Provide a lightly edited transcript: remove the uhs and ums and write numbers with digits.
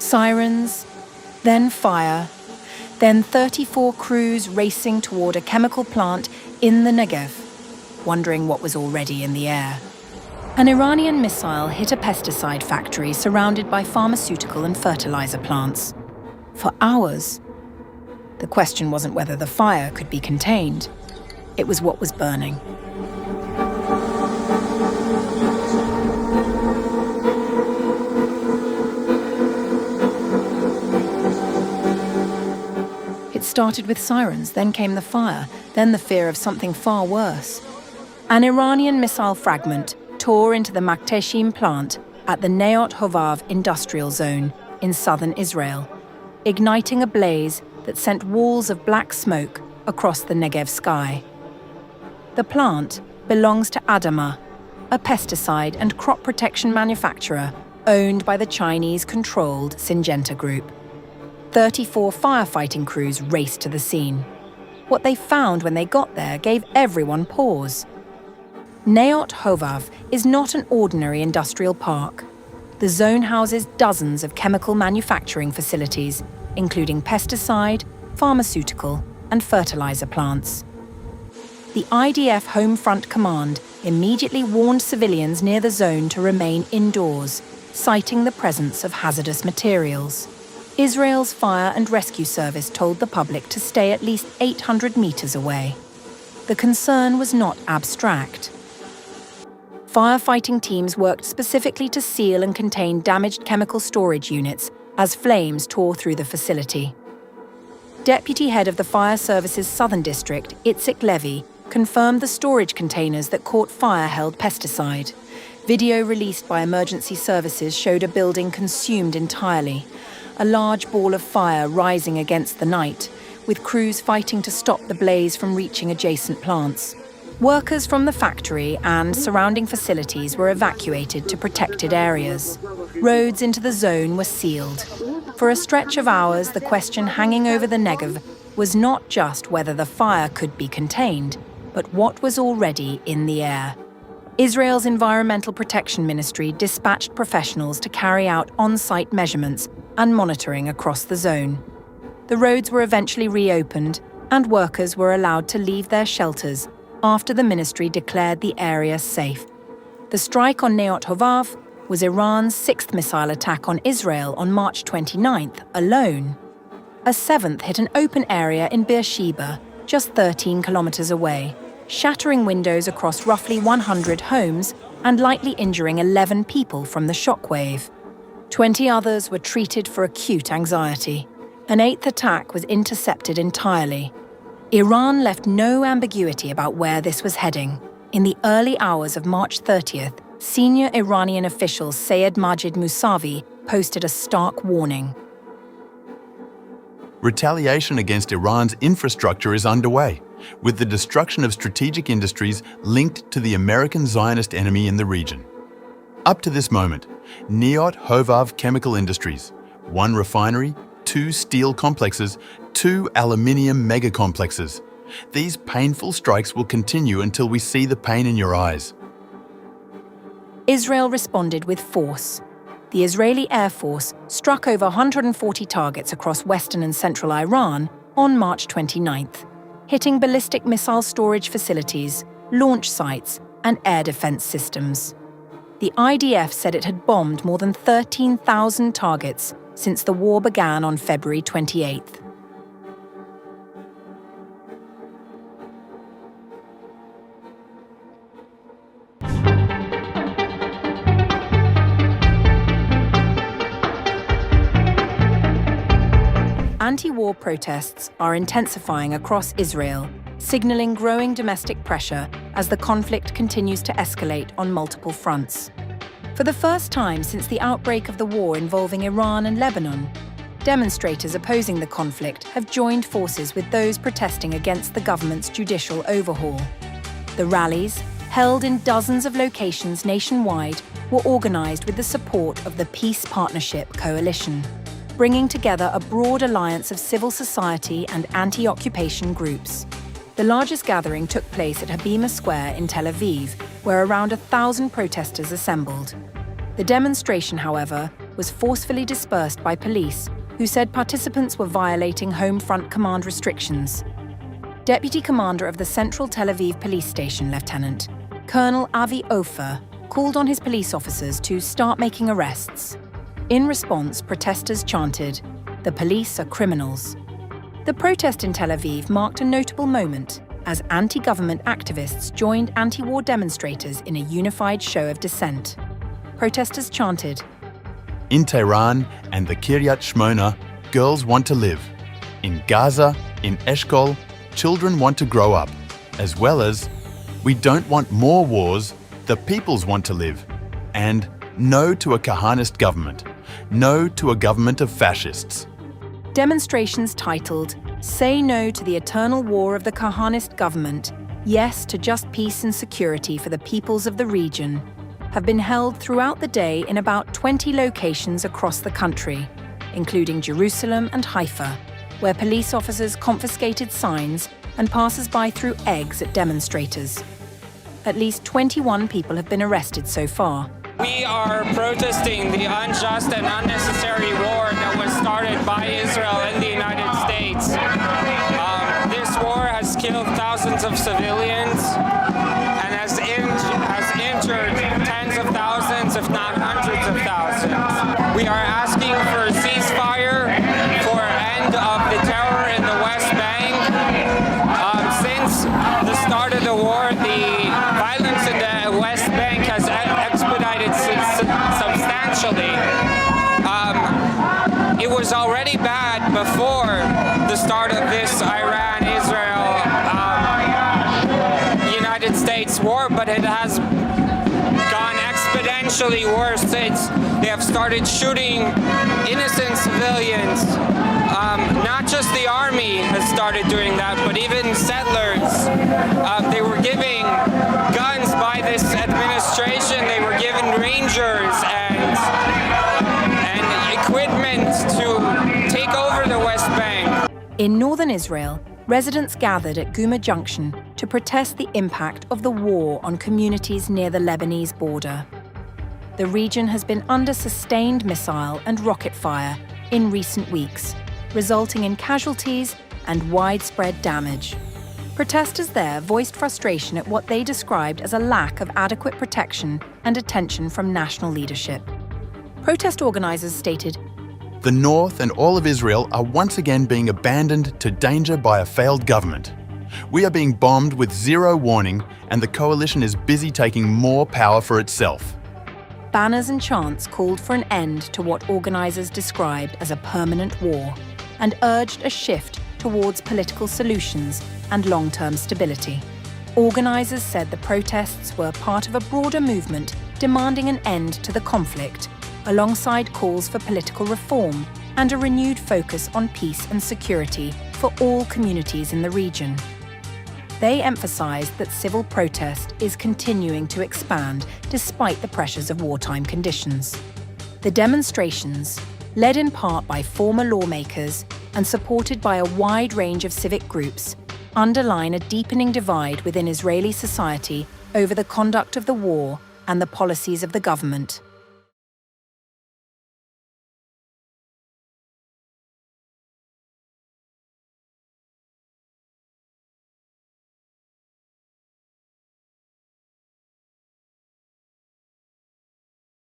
Sirens, then fire, then 34 crews racing toward a chemical plant in the Negev, wondering what was already in the air. An Iranian missile hit a pesticide factory surrounded by pharmaceutical and fertiliser plants. For hours. The question wasn't whether the fire could be contained. It was what was burning. It started with sirens, then came the fire, then the fear of something far worse. An Iranian missile fragment tore into the Makhteshim plant at the Neot Hovav industrial zone in southern Israel, igniting a blaze that sent walls of black smoke across the Negev sky. The plant belongs to ADAMA, a pesticide and crop protection manufacturer owned by the Chinese-controlled Syngenta Group. 34 firefighting crews raced to the scene. What they found when they got there gave everyone pause. Neot Hovav is not an ordinary industrial park. The zone houses dozens of chemical manufacturing facilities, including pesticide, pharmaceutical, and fertiliser plants. The IDF Home Front Command immediately warned civilians near the zone to remain indoors, citing the presence of hazardous materials. Israel's Fire and Rescue Service told the public to stay at least 800 metres away. The concern was not abstract. Firefighting teams worked specifically to seal and contain damaged chemical storage units as flames tore through the facility. Deputy head of the Fire Service's Southern District, Itzik Levy, confirmed the storage containers that caught fire held pesticide. Video released by emergency services showed a building consumed entirely, a large ball of fire rising against the night, with crews fighting to stop the blaze from reaching adjacent plants. Workers from the factory and surrounding facilities were evacuated to protected areas. Roads into the zone were sealed. For a stretch of hours, the question hanging over the Negev was not just whether the fire could be contained, but what was already in the air. Israel's Environmental Protection Ministry dispatched professionals to carry out on-site measurements and monitoring across the zone. The roads were eventually reopened, and workers were allowed to leave their shelters after the ministry declared the area safe. The strike on Neot Hovav was Iran's sixth missile attack on Israel on March 29th alone. A seventh hit an open area in Beersheba, just 13 kilometers away, shattering windows across roughly 100 homes and lightly injuring 11 people from the shockwave. 20 others were treated for acute anxiety. An eighth attack was intercepted entirely. Iran left no ambiguity about where this was heading. In the early hours of March 30th, senior Iranian official Sayed Majid Musavi posted a stark warning. Retaliation against Iran's infrastructure is underway, with the destruction of strategic industries linked to the American Zionist enemy in the region. Up to this moment, Neot Hovav Chemical Industries, 1 refinery, 2 steel complexes, 2 aluminium mega-complexes. These painful strikes will continue until we see the pain in your eyes. Israel responded with force. The Israeli Air Force struck over 140 targets across western and central Iran on March 29th, hitting ballistic missile storage facilities, launch sites, and air defense systems. The IDF said it had bombed more than 13,000 targets since the war began on February 28th. Anti-war protests are intensifying across Israel, signaling growing domestic pressure as the conflict continues to escalate on multiple fronts. For the first time since the outbreak of the war involving Iran and Lebanon, demonstrators opposing the conflict have joined forces with those protesting against the government's judicial overhaul. The rallies, held in dozens of locations nationwide, were organised with the support of the Peace Partnership Coalition, bringing together a broad alliance of civil society and anti-occupation groups. The largest gathering took place at Habima Square in Tel Aviv, where around 1,000 protesters assembled. The demonstration, however, was forcefully dispersed by police, who said participants were violating home front command restrictions. Deputy Commander of the Central Tel Aviv Police Station, Lieutenant Colonel Avi Ofer, called on his police officers to start making arrests. In response, protesters chanted, "The police are criminals." The protest in Tel Aviv marked a notable moment as anti-government activists joined anti-war demonstrators in a unified show of dissent. Protesters chanted, "In Tehran and the Kiryat Shmona, girls want to live. In Gaza, in Eshkol, children want to grow up. As well as, we don't want more wars, the peoples want to live. And no to a Kahanist government. No to a government of fascists." Demonstrations titled, "Say No to the Eternal War of the Kahanist Government, Yes to Just Peace and Security for the Peoples of the Region," have been held throughout the day in about 20 locations across the country, including Jerusalem and Haifa, where police officers confiscated signs and passers-by threw eggs at demonstrators. At least 21 people have been arrested so far. We are protesting the unjust and unnecessary war that was started by Israel and the United States. This war has killed thousands of civilians and has injured tens of thousands, if not hundreds of thousands. We are asking for a ceasefire, for an end of the terror in the West Bank. Since the start of the war, the violence in the West Bank has expedited substantially. It was already bad before the start of this Iran-Israel United States war, but it has gone exponentially worse since they have started shooting innocent civilians. Not just the army has started doing that, but even settlers. They were giving guns by this administration. They were given rangers and equipment to take over the West Bank. In northern Israel, residents gathered at Guma Junction to protest the impact of the war on communities near the Lebanese border. The region has been under sustained missile and rocket fire in recent weeks, resulting in casualties and widespread damage. Protesters there voiced frustration at what they described as a lack of adequate protection and attention from national leadership. Protest organizers stated, "The North and all of Israel are once again being abandoned to danger by a failed government. We are being bombed with zero warning, and the coalition is busy taking more power for itself." Banners and chants called for an end to what organizers described as a permanent war and urged a shift towards political solutions and long-term stability. Organizers said the protests were part of a broader movement demanding an end to the conflict, alongside calls for political reform and a renewed focus on peace and security for all communities in the region. They emphasized that civil protest is continuing to expand despite the pressures of wartime conditions. The demonstrations, led in part by former lawmakers and supported by a wide range of civic groups, underline a deepening divide within Israeli society over the conduct of the war and the policies of the government.